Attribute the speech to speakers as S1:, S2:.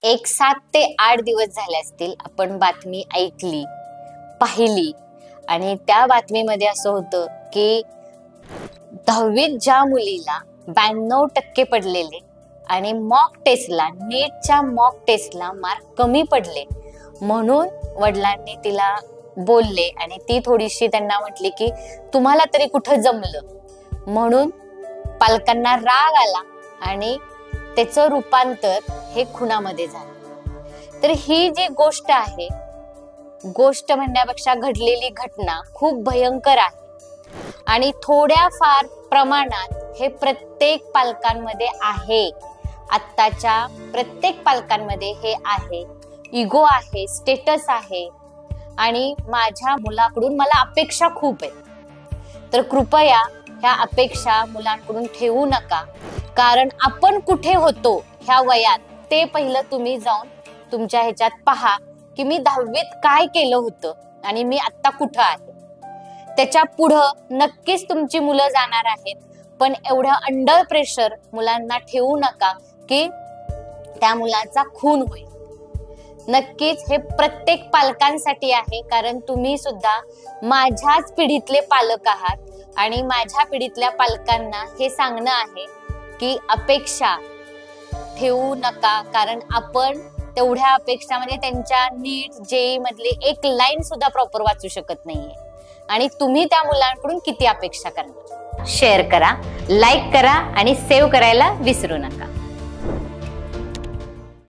S1: एक 7 ते 8 दिवस झाले असतील आपण बातमी ऐकली, पाहिली आणि त्या बातमीमध्ये असं होतं की 10वीत ज्या मुलीला 92% पडलेले आणि मॉक टेस्टला, नीटच्या मॉक टेस्टला मार्क कमी पडले म्हणून वडिलांनी तिला बोलले आणि ती थोडीशी त्यांना म्हटली की तुम्हाला तरी कुठं जमलं, म्हणून पालकांना राग आला आणि त्याचं रूपांतर हे खुनामध्ये झालं। तर ही जी गोष्ट आहे, गोष्ट म्हणण्यापेक्षा घडलेली घटना खूप भयंकर आहे आणि थोड्याफार प्रमाणात हे प्रत्येक पालकांमध्ये आहे, आत्ताच्या प्रत्येक पालकांमध्ये हे आहे। इगो आहे, स्टेटस आहे आणि माझ्या मुलाकडून मला अपेक्षा खूप आहेत, तर कृपया ह्या अपेक्षा मुलांकडून ठेवू नका, कारण आपण कुठे होतो ह्या वयात ते पहिलं तुम्ही जाऊन तुमच्या ह्याच्यात पहा की मी 10वीत काय केलं होतं आणि मी आता कुठं आहे। त्याच्या पुढं नक्कीच तुमची मुलं जाणार आहेत, पण एवढं अंडर प्रेशर मुलांना ठेवू नका की त्या मुलाचा खून होईल। नक्कीच हे प्रत्येक पालकांसाठी आहे, कारण तुम्ही सुद्धा माझ्याच पिढीतले पालक आहात आणि माझ्या पिढीतल्या पालकांना हे सांगणं आहे की अपेक्षा ठेवू नका, कारण आपण तेवढ्या अपेक्षामध्ये त्यांच्या नीट जेई मधले एक लाईन सुद्धा प्रॉपर वाचू शकत नाहीये आणि तुम्ही त्या मुलांकडून किती अपेक्षा करणार। शेअर करा, लाईक करा आणि सेव्ह करायला विसरू नका।